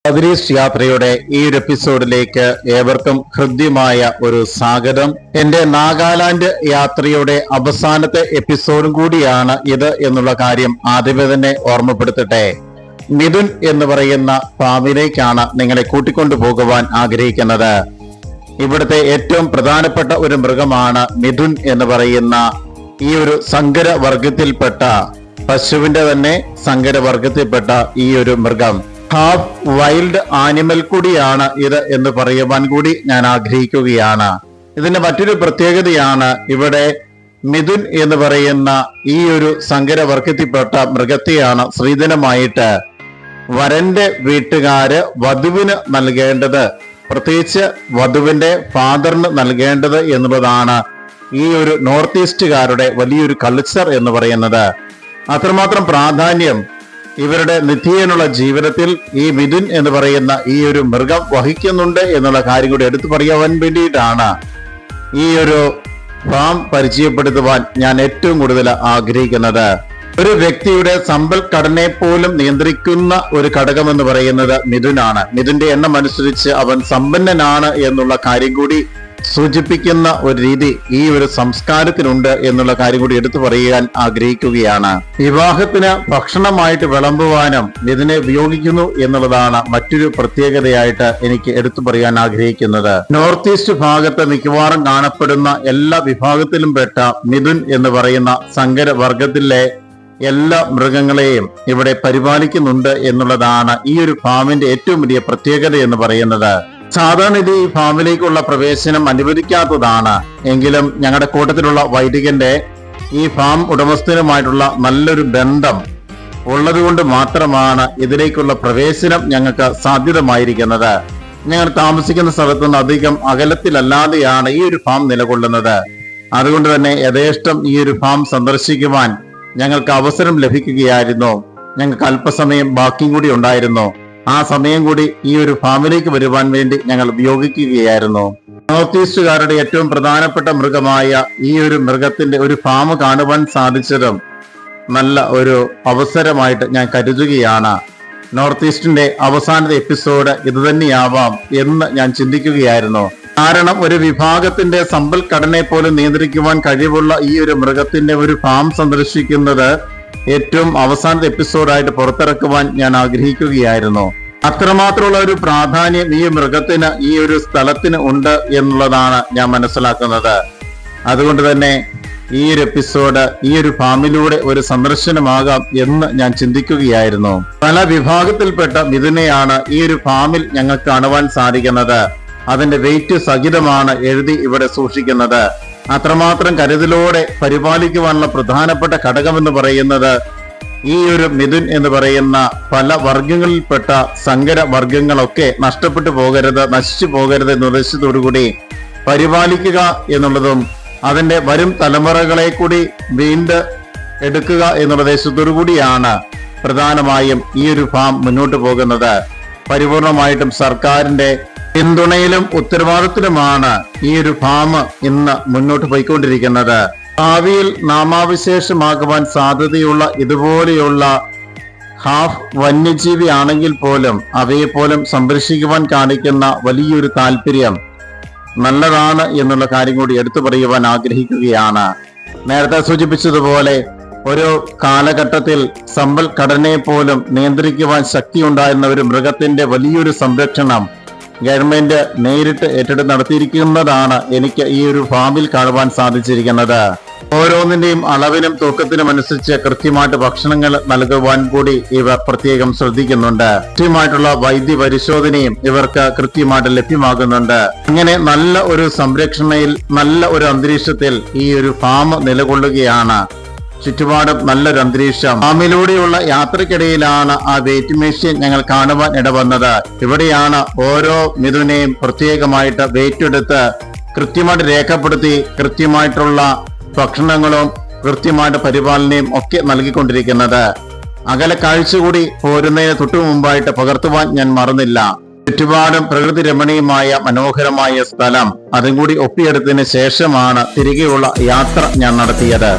ബദരീഷ് യാത്രയുടെ ഈ ഒരു എപ്പിസോഡിലേക്ക് ഏവർക്കും ഹൃദ്യമായ ഒരു സ്വാഗതം. എന്റെ നാഗാലാൻഡ് യാത്രയുടെ അവസാനത്തെ എപ്പിസോഡും കൂടിയാണ് ഇത് എന്നുള്ള കാര്യം ആദ്യമേ തന്നെ ഓർമ്മപ്പെടുത്തട്ടെ. മിഥുൻ എന്ന് പറയുന്ന ഫാമിലേക്കാണ് നിങ്ങളെ കൂട്ടിക്കൊണ്ടു പോകുവാൻ ആഗ്രഹിക്കുന്നത്. ഇവിടുത്തെ ഏറ്റവും പ്രധാനപ്പെട്ട ഒരു മൃഗമാണ് മിഥുൻ എന്ന് പറയുന്ന ഈ ഒരു സങ്കരവർഗത്തിൽപ്പെട്ട പശുവിന്റെ തന്നെ സങ്കരവർഗത്തിൽപ്പെട്ട ഈ ഒരു മൃഗം. ഹാഫ് വൈൽഡ് ആനിമൽ കൂടിയാണ് ഇത് എന്ന് പറയുവാൻ കൂടി ഞാൻ ആഗ്രഹിക്കുകയാണ്. ഇതിന്റെ മറ്റൊരു പ്രത്യേകതയാണ് ഇവിടെ മിഥുൻ എന്ന് പറയുന്ന ഈ ഒരു സങ്കരവർഗത്തിൽപ്പെട്ട മൃഗത്തെയാണ് സ്ത്രീധനമായിട്ട് വരന്റെ വീട്ടുകാര് വധുവിന് നൽകേണ്ടത്, പ്രത്യേകിച്ച് വധുവിന്റെ ഫാദറിന് നൽകേണ്ടത് എന്നുള്ളതാണ് ഈ ഒരു നോർത്ത് ഈസ്റ്റുകാരുടെ വലിയൊരു കൾച്ചർ എന്ന് പറയുന്നത്. അത്രമാത്രം പ്രാധാന്യം ഇവരുടെ നിത്യേനുള്ള ജീവിതത്തിൽ ഈ മിഥുൻ എന്ന് പറയുന്ന ഈ ഒരു മൃഗം വഹിക്കുന്നുണ്ട് എന്നുള്ള കാര്യം കൂടി എടുത്തു പറയാൻ വേണ്ടിയിട്ടാണ് ഈ ഒരു ഫാം പരിചയപ്പെടുത്തുവാൻ ഞാൻ ഏറ്റവും കൂടുതൽ ആഗ്രഹിക്കുന്നത്. ഒരു വ്യക്തിയുടെ സമ്പൽഘടനയെ പോലും നിയന്ത്രിക്കുന്ന ഒരു ഘടകം എന്ന് പറയുന്നത് മിഥുനാണ്. മിഥുന്റെ എണ്ണം അനുസരിച്ച് അവൻ സമ്പന്നനാണ് എന്നുള്ള കാര്യം കൂടി സൂചിപ്പിക്കുന്ന ഒരു രീതി ഈ ഒരു സംസ്കാരത്തിനുണ്ട് എന്നുള്ള കാര്യം കൂടി എടുത്തു പറയാൻ ആഗ്രഹിക്കുകയാണ്. വിവാഹത്തിന് ഭക്ഷണമായിട്ട് വിളമ്പുവാനും ഇതിനെ ഉപയോഗിക്കുന്നു എന്നുള്ളതാണ് മറ്റൊരു പ്രത്യേകതയായിട്ട് എനിക്ക് എടുത്തു പറയാൻ ആഗ്രഹിക്കുന്നത്. നോർത്ത് ഈസ്റ്റ് ഭാഗത്ത് മിക്കവാറും കാണപ്പെടുന്ന എല്ലാ വിഭാഗത്തിലും പെട്ട മിഥുൻ എന്ന് പറയുന്ന സങ്കരവർഗത്തിലെ എല്ലാ മൃഗങ്ങളെയും ഇവിടെ പരിപാലിക്കുന്നുണ്ട് എന്നുള്ളതാണ് ഈ ഒരു ഫാമിന്റെ ഏറ്റവും വലിയ പ്രത്യേകത എന്ന് പറയുന്നത്. സാധാരണ ഇത് ഈ ഫാമിലേക്കുള്ള പ്രവേശനം അനുവദിക്കാത്തതാണ്. എങ്കിലും ഞങ്ങളുടെ കൂട്ടത്തിലുള്ള വൈദികന്റെ ഈ ഫാം ഉടമസ്ഥനുമായിട്ടുള്ള നല്ലൊരു ബന്ധം ഉള്ളതുകൊണ്ട് മാത്രമാണ് ഇതിലേക്കുള്ള പ്രവേശനം ഞങ്ങൾക്ക് സാധ്യതമായിരിക്കുന്നത്. ഞങ്ങൾ താമസിക്കുന്ന സ്ഥലത്തുനിന്ന് അധികം അകലത്തിലല്ലാതെയാണ് ഈ ഒരു ഫാം നിലകൊള്ളുന്നത്. അതുകൊണ്ട് തന്നെ യഥേഷ്ടം ഈ ഒരു ഫാം സന്ദർശിക്കുവാൻ ഞങ്ങൾക്ക് അവസരം ലഭിക്കുകയായിരുന്നു. ഞങ്ങൾക്ക് അല്പസമയം ബാക്കിയും കൂടി ഉണ്ടായിരുന്നു. ആ സമയം കൂടി ഈ ഒരു ഫാമിലേക്ക് വരുവാൻ വേണ്ടി ഞങ്ങൾ ഉപയോഗിക്കുകയായിരുന്നു. നോർത്ത് ഈസ്റ്റുകാരുടെ ഏറ്റവും പ്രധാനപ്പെട്ട മൃഗമായ ഈ ഒരു മൃഗത്തിന്റെ ഒരു ഫാം കാണുവാൻ സാധിച്ചതും നല്ല ഒരു അവസരമായിട്ട് ഞാൻ കരുതുകയാണ്. നോർത്ത് ഈസ്റ്റിന്റെ അവസാനത്തെ എപ്പിസോഡ് ഇത് തന്നെയാവാം എന്ന് ഞാൻ ചിന്തിക്കുകയായിരുന്നു. കാരണം ഒരു വിഭാഗത്തിന്റെ സമ്പൽഘടനയെ പോലും നിയന്ത്രിക്കുവാൻ കഴിവുള്ള ഈ ഒരു മൃഗത്തിന്റെ ഒരു ഫാം സന്ദർശിക്കുന്നത് ഏറ്റവും അവസാനത്തെ എപ്പിസോഡായിട്ട് പുറത്തിറക്കുവാൻ ഞാൻ ആഗ്രഹിക്കുകയായിരുന്നു. അത്രമാത്രമുള്ള ഒരു പ്രാധാന്യം ഈ മൃഗത്തിന് ഈ ഒരു സ്ഥലത്തിന് ഉണ്ട് എന്നുള്ളതാണ് ഞാൻ മനസ്സിലാക്കുന്നത്. അതുകൊണ്ട് തന്നെ ഈ ഒരു എപ്പിസോഡ് ഈ ഒരു ഫാമിലൂടെ ഒരു സന്ദർശനമാകാം എന്ന് ഞാൻ ചിന്തിക്കുകയായിരുന്നു. പല വിഭാഗത്തിൽപ്പെട്ട മിഥുനെയാണ് ഈ ഒരു ഫാമിൽ ഞങ്ങൾക്ക് കാണുവാൻ സാധിക്കുന്നത്. അതിന്റെ വെയിറ്റ് സഹിതമാണ് എഴുതി ഇവിടെ സൂക്ഷിക്കുന്നത്. അത്രമാത്രം കരുതലോടെ പരിപാലിക്കുവാനുള്ള പ്രധാനപ്പെട്ട ഘടകമെന്ന് പറയുന്നത് ഈ ഒരു മിഥുൻ എന്ന് പറയുന്ന പല വർഗങ്ങളിൽപ്പെട്ട സങ്കര വർഗങ്ങളൊക്കെ നഷ്ടപ്പെട്ടു പോകരുത്, നശിച്ചു പോകരുത് എന്ന ഉദ്ദേശത്തോടുകൂടി പരിപാലിക്കുക എന്നുള്ളതും അതിന്റെ വരും തലമുറകളെ കൂടി വീണ്ടും എടുക്കുക എന്നുള്ള ഉദ്ദേശത്തോടു കൂടിയാണ് പ്രധാനമായും ഈ ഒരു ഫാം മുന്നോട്ട് പോകുന്നത്. പരിപൂർണമായിട്ടും സർക്കാരിന്റെ പിന്തുണയിലും ഉത്തരവാദിത്തത്തിലുമാണ് ഈ ഒരു ഫാം ഇന്ന് മുന്നോട്ട് പോയിക്കൊണ്ടിരിക്കുന്നത്. ഭാവിയിൽ നാമാവിശേഷമാകുവാൻ സാധ്യതയുള്ള ഇതുപോലെയുള്ള ഹാഫ് വന്യജീവി ആണെങ്കിൽ പോലും അവയെ പോലും സംരക്ഷിക്കുവാൻ കാണിക്കുന്ന വലിയൊരു താല്പര്യം നല്ലതാണ് എന്നുള്ള കാര്യം കൂടി എടുത്തു പറയുവാൻ ആഗ്രഹിക്കുകയാണ്. നേരത്തെ സൂചിപ്പിച്ചതുപോലെ ഒരു കാലഘട്ടത്തിൽ സമ്പൽഘടനയെ പോലും നിയന്ത്രിക്കുവാൻ ശക്തിയുണ്ടായിരുന്ന ഒരു മൃഗത്തിന്റെ വലിയൊരു സംരക്ഷണം ഗവൺമെന്റ് നേരിട്ട് ഏറ്റെടുത്ത് നടത്തിയിരിക്കുന്നതാണ് എനിക്ക് ഈ ഒരു ഫാമിൽ കാണുവാൻ സാധിച്ചിരിക്കുന്നത്. ഓരോന്നിന്റെയും അളവിനും തൂക്കത്തിനും അനുസരിച്ച് കൃത്യമായിട്ട് ഭക്ഷണങ്ങൾ നൽകുവാൻ കൂടി ഇവർ പ്രത്യേകം ശ്രദ്ധിക്കുന്നുണ്ട്. കൃത്യമായിട്ടുള്ള വൈദ്യ പരിശോധനയും ഇവർക്ക് കൃത്യമായിട്ട് ലഭ്യമാകുന്നുണ്ട്. അങ്ങനെ നല്ല ഒരു സംരക്ഷണയിൽ നല്ല ഒരു അന്തരീക്ഷത്തിൽ ഈ ഒരു ഫാം നിലകൊള്ളുകയാണ്. ചുറ്റുപാടും നല്ലൊരു അന്തരീക്ഷം. ഫാമിലൂടെയുള്ള യാത്രക്കിടയിലാണ് ആ വെയിറ്റ് മെഷീൻ ഞങ്ങൾ കാണുവാൻ ഇടവന്നത്. ഇവിടെയാണ് ഓരോ മിഥുനെയും പ്രത്യേകമായിട്ട് വെയിറ്റ് എടുത്ത് കൃത്യമായിട്ട് രേഖപ്പെടുത്തി കൃത്യമായിട്ടുള്ള ഭക്ഷണങ്ങളും കൃത്യമായിട്ട് പരിപാലനയും ഒക്കെ നൽകിക്കൊണ്ടിരിക്കുന്നത്. അകലെ കാഴ്ച കൂടി പോരുന്നതിന് തൊട്ടു മുമ്പായിട്ട് പകർത്തുവാൻ ഞാൻ മറന്നില്ല. ചുറ്റുപാടും പ്രകൃതി രമണീയമായ മനോഹരമായ സ്ഥലം അതും കൂടി ഒപ്പിയെടുത്തതിന് ശേഷമാണ് തിരികെയുള്ള യാത്ര ഞാൻ നടത്തിയത്.